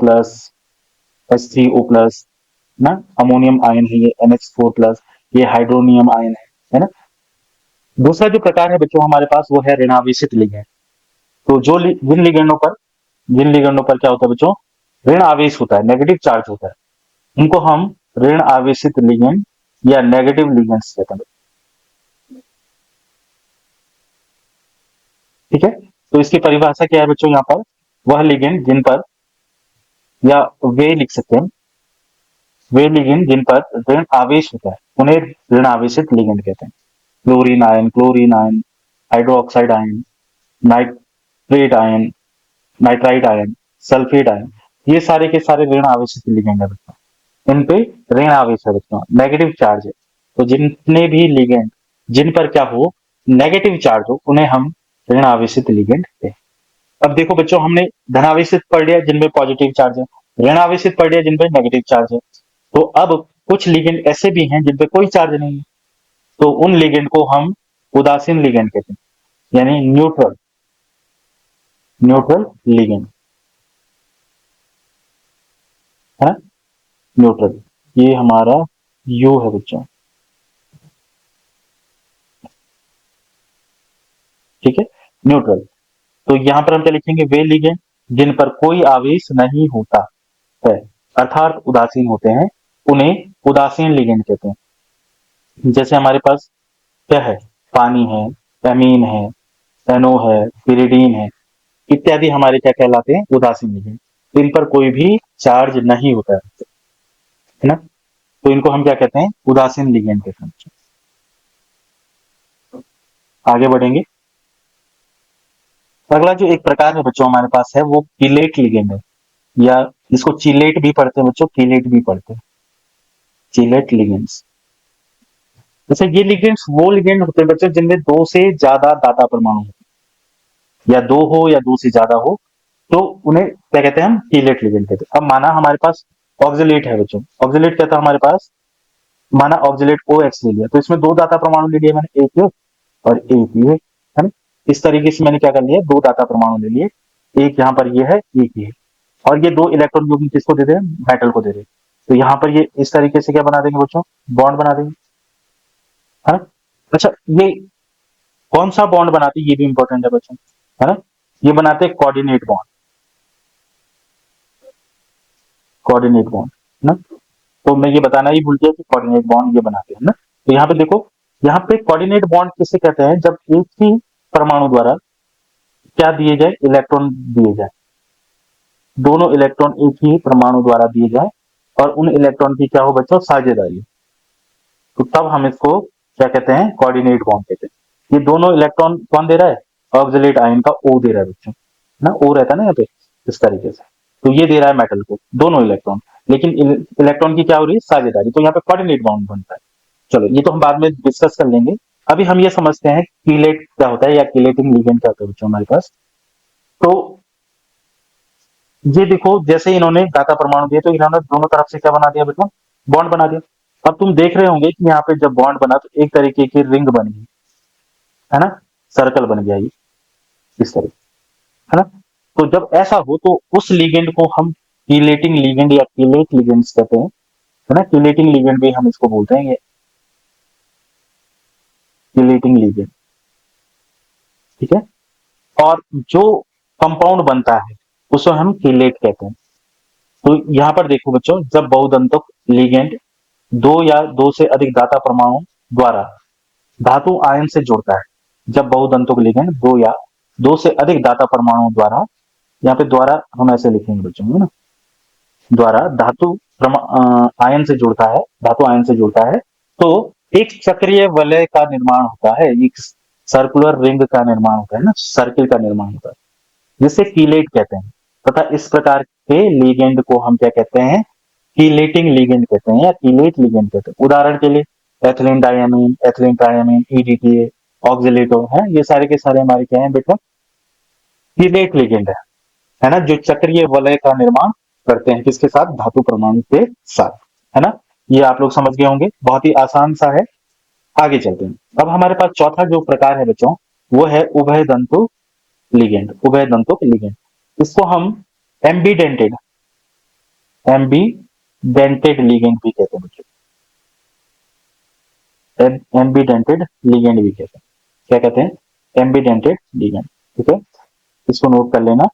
S1: H3O+, ना। अमोनियम आयन है ये NH4+, ये हाइड्रोनियम आयन है ना। दूसरा जो प्रकार है बच्चों हमारे पास वो है ऋणावेशित लिगेंड। तो जो जिन लिगेंडों पर क्या होता है बच्चों? ऋण आवेश होता है, नेगेटिव चार्ज होता है, उनको हम ऋण आवेशित लिगेंड या नेगेटिव लिगेंड्स कहते हैं, ठीक है। तो इसकी परिभाषा क्या है बच्चों? यहाँ पर वह लिगेंड जिन पर, या वे लिख सकते हैं, वे लिगेंड जिन पर ऋण आवेश होता है उन्हें ऋण आवेशित लिगेंड कहते हैं। Chlorine ion, hydroxide ion, nitrate ion, nitrite ion, sulphate ion, ये सारे के सारे ऋण आवेशित लिगेंड है बच्चों। इन पे ऋण आवेश है बच्चों, नेगेटिव चार्ज है। तो जितने भी लिगेंड जिन पर क्या हो? नेगेटिव चार्ज हो, उन्हें हम ऋण आवेशित लिगेंड कहते हैं। अब देखो बच्चों हमने धनावेशित पढ़ लिया जिनमें पॉजिटिव चार्ज है, ऋण आवेशित पढ़ लिया जिनपे नेगेटिव चार्ज है। तो अब कुछ लिगेंड ऐसे भी हैं जिनपे कोई चार्ज नहीं है, तो उन लिगेंड को हम उदासीन लिगेंड कहते हैं, यानी न्यूट्रल न्यूट्रल लिगेंड, है ना। न्यूट्रल, ये हमारा यू है बच्चों, ठीक है, न्यूट्रल। तो यहां पर हम क्या लिखेंगे? वे लिगेंड जिन पर कोई आवेश नहीं होता है, अर्थात उदासीन होते हैं, उन्हें उदासीन लिगेंड कहते हैं। जैसे हमारे पास क्या है? पानी है, एमीन है, एनो है, पिरिडीन है, इत्यादि हमारे क्या कहलाते हैं? उदासीन लिगेंड। इन पर कोई भी चार्ज नहीं होता है ना? तो इनको हम क्या कहते हैं? उदासीन लिगेंड कहते हैं। आगे बढ़ेंगे। अगला जो एक प्रकार है बच्चों हमारे पास है वो कीलेट लिगेंड है, या इसको चीलेट भी पढ़ते हैं बच्चों, कीलेट भी पढ़ते हैं, चीलेट लिगेंड्स। जैसे ये लिगेंड्स वो लिगेंड होते हैं बच्चों जिनमें दो से ज्यादा दाता परमाणु हो, या दो हो या दो से ज्यादा हो, तो उन्हें क्या कहते हैं? हम कीलेट लिगेंड कहते हैं। अब माना हमारे पास ऑक्सिलेट है बच्चों, ऑक्सिलेट क्या था हमारे पास? माना ऑक्सिलेट ओ एक्स ले लिया, तो इसमें दो दाता परमाणु ले लिए मैंने, एक ये और एक ये, है ना? इस तरीके से मैंने क्या कर लिया? दो दाता परमाणु ले लिए, एक यहाँ पर ये है, एक ये है, और ये दो इलेक्ट्रॉन जो कि किसको दे रहे हैं? मेटल को दे रहे हैं। तो यहाँ पर ये इस तरीके से क्या बना देंगे बच्चों? बॉन्ड बना देंगे, है ना? अच्छा, ये कौन सा बॉन्ड बनाते हैं ये भी इंपॉर्टेंट है बच्चों, है ना? ये बनाते हैं कोऑर्डिनेट बॉन्ड, कोऑर्डिनेट बॉन्ड, है ना? तो मैं ये बताना ही भूल गया कि कोऑर्डिनेट बॉन्ड ये बनाते हैं ना। तो यहाँ पे देखो, यहाँ पे कोऑर्डिनेट बॉन्ड किसे कहते हैं? जब एक ही परमाणु द्वारा क्या दिए जाए? इलेक्ट्रॉन दिए जाए, दोनों इलेक्ट्रॉन एक ही परमाणु द्वारा दिए जाए और उन इलेक्ट्रॉन की क्या हो बच्चों? साझेदारी। तो तब हम इसको क्या कहते हैं? कोऑर्डिनेट बॉन्ड कहते हैं। ये दोनों इलेक्ट्रॉन कौन दे रहा है? ऑक्सिलेट आयन का ओ दे रहा है बच्चों, ना? ओ रहता है ना यहाँ पे, इस तरीके से। तो ये दे रहा है मेटल को दोनों इलेक्ट्रॉन, लेकिन इलेक्ट्रॉन की क्या हो रही है? साझेदारी। तो यहाँ पे कोऑर्डिनेट बॉन्ड बनता है। चलो, ये तो हम बाद में डिस्कस कर लेंगे। अभी हम ये समझते हैं कीलेट क्या होता है, या कीलेटिंग लिगेंड क्या होता है बच्चों हमारे पास। तो ये देखो, जैसे इन्होंने दाता परमाणु दिए तो इन्होंने दोनों तरफ से क्या बना दिया बेटा? बॉन्ड बना दिया। अब तुम देख रहे होंगे कि यहाँ पे जब बॉन्ड बना तो एक तरीके की रिंग बन गई, है ना? सर्कल बन गया ये, इस तरीके, है ना? तो जब ऐसा हो तो उस लिगेंड को हम कीलेटिंग लिगेंड या कीलेट लिगेंड्स कहते हैं, है ना? कीलेटिंग लिगेंड भी हम इसको बोलते हैं, ये कीलेटिंग लिगेंड, ठीक है? और जो कंपाउंड बनता है उसे हम कीलेट कहते हैं। तो यहाँ पर देखो बच्चों, जब बहुदंतक लिगेंड दो या दो से अधिक दाता परमाणु द्वारा धातु आयन से जुड़ता है, जब बहुदंतुक लिगेंड दो या दो से अधिक दाता परमाणु द्वारा, यहाँ पे द्वारा हम ऐसे लिखेंगे बच्चों, है ना? द्वारा धातु आयन से जुड़ता है, धातु आयन से जुड़ता है, तो एक चक्रीय वलय का निर्माण होता है, एक सर्कुलर रिंग का निर्माण होता है ना, सर्किल का निर्माण होता है, जिसे कीलेट कहते हैं। तथा इस प्रकार के लिगेंड को हम क्या कहते हैं? कीलेटिंग लिगेंड कहते हैं, या कीलेट लिगेंड कहते हैं। उदाहरण के लिए एथिलीन डायमीन, एथिलीन ट्रायमीन, ईडीटीए, ऑक्सिलेटो, है, ये सारे के सारे हमारे क्या है बेटा? कीलेट लिगेंड है ना? जो चक्रीय वलय का निर्माण करते हैं, किसके साथ? धातु परमाणु के साथ, है ना? ये आप लोग समझ गए होंगे, बहुत ही आसान सा है। आगे चलते हैं। अब हमारे पास चौथा जो प्रकार है बच्चों, वो है उभय दंतु लिगेंड, उभय दंतुक लिगेंड। इसको हम एम्बीडेंटेड, एम्बीडेंटेड लिगेंड भी कहते हैं बच्चों, एम्बीडेंटेड लिगेंड भी कहते हैं। क्या कहते हैं? एम्बीडेंटेड लिगेंड, ठीक है? इसको नोट कर लेना,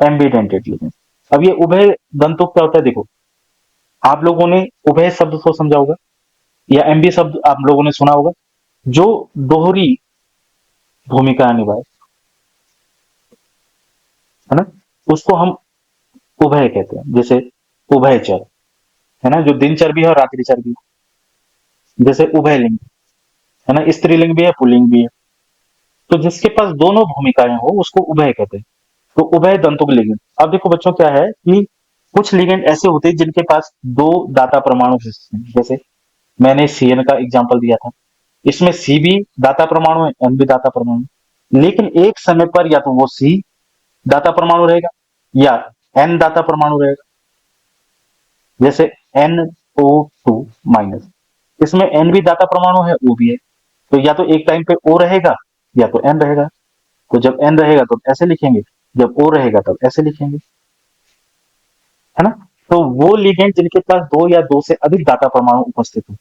S1: एम्बीडेंटेड लिगेंड। अब ये उभय दंतुक क्या होता है? देखो, आप लोगों ने उभय शब्द तो समझा होगा, या एमबी शब्द आप लोगों ने सुना होगा, जो दोहरी भूमिका निभाए, है ना? उसको हम उभय कहते हैं। जैसे उभयचर, है ना? जो दिनचर भी है और रात्रि चर भी है। जैसे उभयलिंग, है ना? स्त्रीलिंग भी है, पुल्लिंग भी है। तो जिसके पास दोनों भूमिकाएं हो उसको उभय कहते हैं। तो उभय दंतुक लिगेंड। अब देखो बच्चों, क्या है कि कुछ लिगेंड ऐसे होते हैं जिनके पास दो दाता परमाणु हैं। जैसे मैंने सीएन का एग्जांपल दिया था, इसमें सी भी दाता परमाणु है, एन भी दाता परमाणु, लेकिन एक समय पर या तो वो सी दाता परमाणु रहेगा या एन दाता परमाणु रहेगा। जैसे NO2 माइनस, इसमें एन भी दाता परमाणु है, ओ भी है। तो या तो एक टाइम पे ओ रहेगा या तो एन रहेगा। तो जब एन रहेगा तो ऐसे लिखेंगे, जब ओ रहेगा तब ऐसे लिखेंगे, है ना? तो वो लिगेंड जिनके पास दो या दो से अधिक दाता परमाणु उपस्थित हो,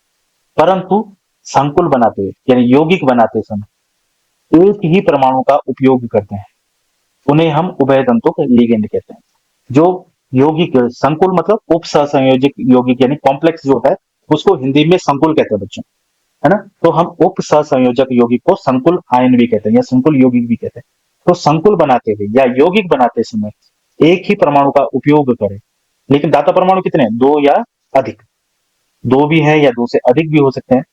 S1: परंतु संकुल बनाते हुए यानी यौगिक बनाते समय एक ही परमाणु का उपयोग करते हैं, उन्हें हम उभयदंतुक लिगेंड कहते हैं। जो यौगिक संकुल मतलब उप सहसंयोजक यौगिक यानी कॉम्प्लेक्स जो है, उसको हिंदी में संकुल कहते हैं बच्चों। है ना। तो हम उप सहसंयोजक यौगिक को संकुल आयन भी कहते हैं या संकुल यौगिक भी कहते हैं। तो संकुल बनाते हुए या यौगिक बनाते समय एक ही परमाणु का उपयोग करें, लेकिन दाता परमाणु कितने हैं, दो या अधिक, दो भी है या दो से अधिक भी हो सकते हैं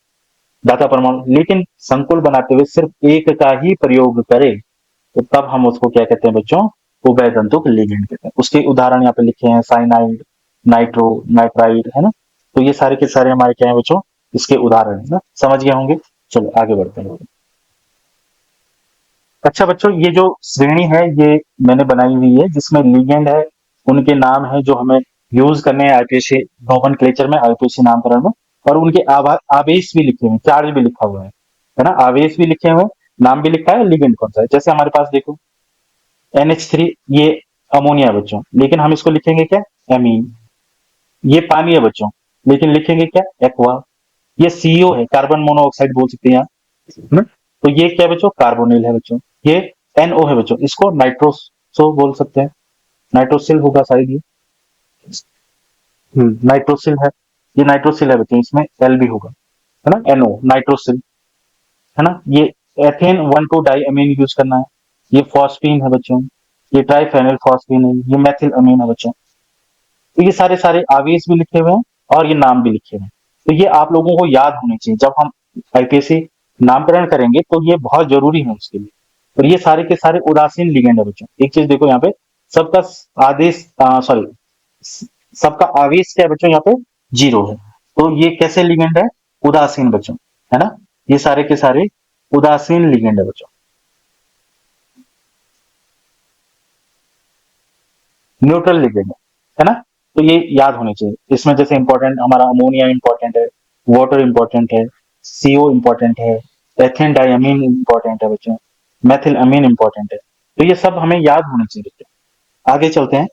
S1: दाता परमाणु, लेकिन संकुल बनाते हुए सिर्फ एक का ही प्रयोग करें, तो तब हम उसको क्या कहते हैं बच्चों, उभयतंतुक लिगेंड कहते हैं। उसके उदाहरण यहाँ पे लिखे हैं, साइनाइड, नाइट्रो, नाइट्राइड, है ना। तो ये सारे के सारे हमारे क्या है बच्चों, इसके उदाहरण है ना, समझ गए होंगे। चलो आगे बढ़ते हैं। अच्छा बच्चों, ये जो श्रेणी है ये मैंने बनाई हुई है, जिसमें लिगेंड है, उनके नाम है जो हमें यूज करने हैं आईपीएससी नोमेनक्लेचर में, आईपीएससी नामकरण में, और उनके आवेश भी लिखे हुए, चार्ज भी लिखा हुआ है ना, आवेश भी लिखे हुए, नाम भी लिखा है, लिगेंड कौन सा है। जैसे हमारे पास देखो NH3, ये अमोनिया है बच्चों, लेकिन हम इसको लिखेंगे क्या, एमीन। ये पानी है बच्चों, लेकिन लिखेंगे क्या, एक्वा। ये CO है, कार्बन मोनोऑक्साइड बोल सकते हैं यहाँ, है ना। तो ये क्या है बच्चों, कार्बोनिल है बच्चों। ये NO है बच्चों, इसको नाइट्रोसो बोल सकते हैं, नाइट्रोसिल होगा शायद ये, नाइट्रोसिल है, ये नाइट्रोसिल है बच्चों, इसमें एल भी होगा, है ना, NO नाइट्रोसिल, है ना। ये एथेन 1,2 डाई अमीन यूज करना है। ये फॉस्फीन है बच्चों, ये ट्राइफेनिल फॉस्फीन है, ये मेथिल अमीन है बच्चों। तो ये सारे सारे आवेश भी लिखे हुए हैं और ये नाम भी लिखे हुए हैं। तो ये आप लोगों को याद होने चाहिए, जब हम आईपीएससी नामकरण करेंगे तो ये बहुत जरूरी है उसके लिए। और ये सारे के सारे उदासीन लिगेंड है बच्चों। एक चीज देखो यहाँ पे, सबका आदेश, सॉरी, सबका आवेश क्या है बच्चों, यहाँ पे 0 है। तो ये कैसे लिगेंड है, उदासीन बच्चों, है ना। ये सारे के सारे उदासीन लिगेंड है बच्चों, न्यूट्रल लिगेंड है ना। तो ये याद होने चाहिए। इसमें जैसे इंपॉर्टेंट हमारा अमोनिया इंपॉर्टेंट है, वाटर इंपॉर्टेंट है, CO इंपॉर्टेंट है, एथेन डायमीन इंपॉर्टेंट है बच्चों, मेथिल अमीन इंपॉर्टेंट है। तो ये सब हमें याद होने चाहिए बच्चों। आगे चलते हैं।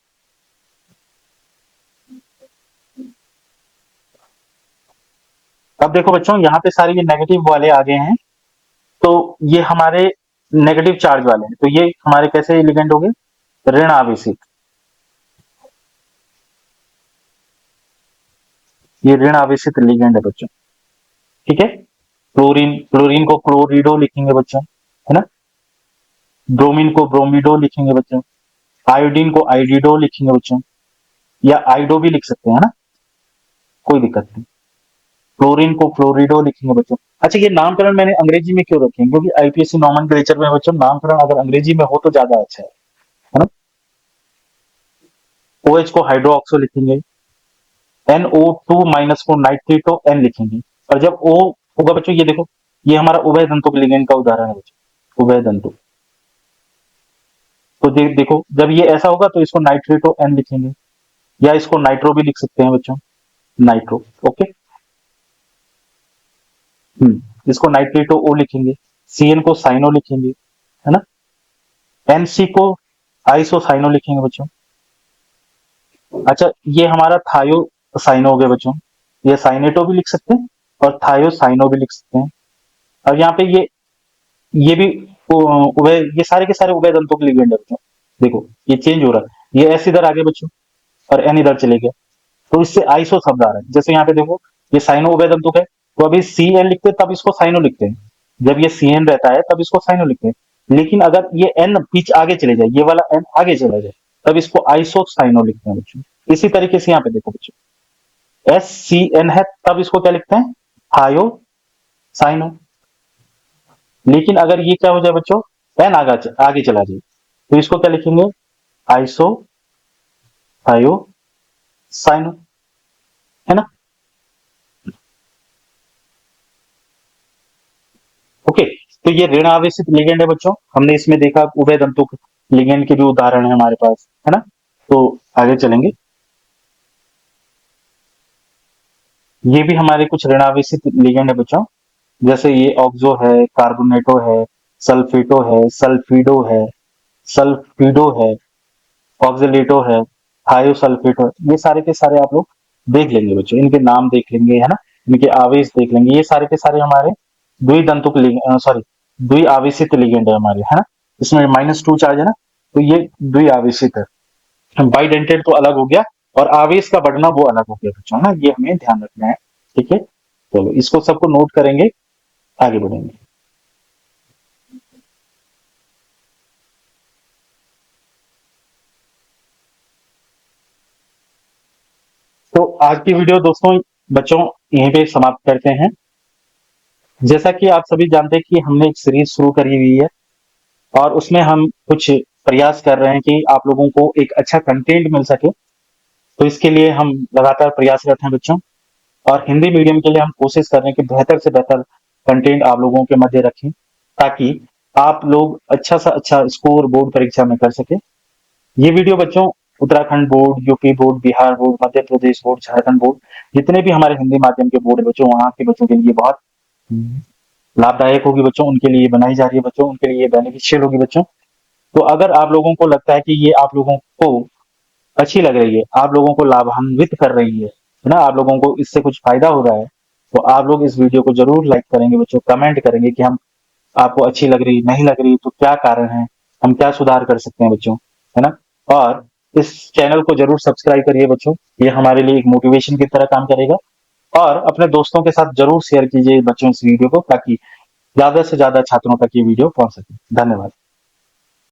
S1: अब देखो बच्चों, यहाँ पे सारे ये नेगेटिव वाले आ गए हैं, तो ये हमारे नेगेटिव चार्ज वाले हैं, तो ये हमारे कैसे लिगेंड हो गए, ऋण आवेशित। ये ऋण आवेशित लिगेंड है बच्चों, ठीक है। क्लोरीन, क्लोरीन को क्लोरिडो लिखेंगे बच्चों, है ना। ब्रोमीन को ब्रोमिडो लिखेंगे बच्चों, आयोडीन को आइडिडो लिखेंगे बच्चों, या आइडो भी लिख सकते हैं, है ना, कोई दिक्कत नहीं। क्लोरीन को फ्लोरिडो लिखेंगे बच्चों। अच्छा, ये नामकरण मैंने अंग्रेजी में क्यों रखे हैं, क्योंकि आईपीएससी नोमेनक्लेचर में बच्चों नामकरण अगर अंग्रेजी में हो तो ज्यादा अच्छा है ना। OH को हाइड्रोक्सो लिखेंगे, NO2- को नाइट्रेटो N लिखेंगे। और जब O होगा बच्चों, ये देखो, ये हमारा उभय तंतुक लिगेंड का उदाहरण है बच्चों, उभय तंतु। तो देखो, जब ये ऐसा होगा तो इसको नाइट्रेटो N लिखेंगे, या इसको नाइट्रो भी लिख सकते हैं बच्चों, नाइट्रो। ओके, इसको नाइट्रेटो O लिखेंगे, CN को साइनो लिखेंगे, है ना। NC को आइसोसाइनो लिखेंगे बच्चों। अच्छा, ये हमारा थायो साइनो हो गया बच्चों, ये साइनेटो भी लिख सकते हैं और थायो साइनो भी लिख सकते हैं। अब यहाँ पे ये भी उभय, ये सारे के सारे उभय दंतों के लिगेंड है बच्चों। देखो ये चेंज हो रहा है, ये एस इधर आ गया बच्चों और एन इधर चले गया, तो इससे आइसो शब्द आ रहा है। जैसे यहाँ पे देखो, ये साइनो उभय दंतुक है, तो अभी CN लिखते हैं तब इसको साइनो लिखते हैं, जब ये CN रहता है तब इसको साइनो लिखते हैं। लेकिन अगर ये एन पीछ आगे चले जाए, ये वाला एन आगे चला जाए, तब इसको आइसो साइनो लिखते हैं बच्चों। इसी तरीके से यहाँ पे देखो बच्चों, SCN है तब इसको क्या लिखते हैं, थायो साइनो। लेकिन अगर ये क्या हो जाए बच्चों, एन आगे चला जाए, तो इसको क्या लिखेंगे, आइसो थायो साइनो, है ना। ओके, तो ये ऋण आवेशित लिगेंड है बच्चों, हमने इसमें देखा उभय दंतुक लिगेंड के भी उदाहरण है हमारे पास, है ना। तो आगे चलेंगे। ये भी हमारे कुछ ऋण आवेशित लिगेंड है बच्चों, जैसे ये ऑक्सो है, कार्बोनेटो है, सल्फेटो है, सल्फीडो है, सल्फीडो है, ऑक्सिलेटो है, थायोसल्फेट है। ये सारे के सारे आप लोग देख लेंगे बच्चों, इनके नाम देख लेंगे, है ना, इनके आवेश देख लेंगे। ये सारे के सारे हमारे द्विदंतुक सॉरी, द्वि आवेशित लिगेंड है हमारे, है ना। इसमें -2 चार्ज है ना, तो ये द्वि आवेशित है। बाइडेंटेड तो अलग हो गया, और आवेश का बढ़ना वो अलग हो गया बच्चों, है ना, ये हमें ध्यान रखना है, ठीक है। चलो इसको सबको नोट करेंगे, आगे बढ़ेंगे। तो आज की वीडियो दोस्तों बच्चों यहीं पे समाप्त करते हैं। जैसा कि आप सभी जानते हैं कि हमने एक सीरीज शुरू करी हुई है और उसमें हम कुछ प्रयास कर रहे हैं कि आप लोगों को एक अच्छा कंटेंट मिल सके। तो इसके लिए हम लगातार प्रयासरत हैं बच्चों, और हिंदी मीडियम के लिए हम कोशिश कर रहे हैं कि बेहतर से बेहतर कंटेंट आप लोगों के मध्य रखें, ताकि आप लोग अच्छा से अच्छा स्कोर बोर्ड परीक्षा में कर सके। ये वीडियो बच्चों Uttarakhand board, UP board, Bihar board, Madhya Pradesh board, Jharkhand board, जितने भी हमारे हिंदी माध्यम के बोर्ड है बच्चों, वहाँ के बच्चों के लिए बहुत लाभदायक होगी बच्चों, उनके लिए बनाई जा रही है बच्चों, उनके लिए बेनिफिशियल होगी बच्चों। तो अगर आप लोगों को लगता है कि ये आप लोगों को अच्छी लग रही है, आप लोगों को लाभान्वित कर रही है ना, आप लोगों को इससे कुछ फायदा हो रहा है, तो आप लोग इस वीडियो को जरूर लाइक करेंगे बच्चों, कमेंट करेंगे कि हम आपको अच्छी लग रही, नहीं लग रही, तो क्या कारण है, हम क्या सुधार कर सकते हैं बच्चों, है ना। और इस चैनल को जरूर सब्सक्राइब करिए बच्चों, ये हमारे लिए एक मोटिवेशन की तरह काम करेगा। और अपने दोस्तों के साथ जरूर शेयर कीजिए बच्चों इस वीडियो को, ताकि ज्यादा से ज्यादा छात्रों तक ये वीडियो पहुंच सके। धन्यवाद।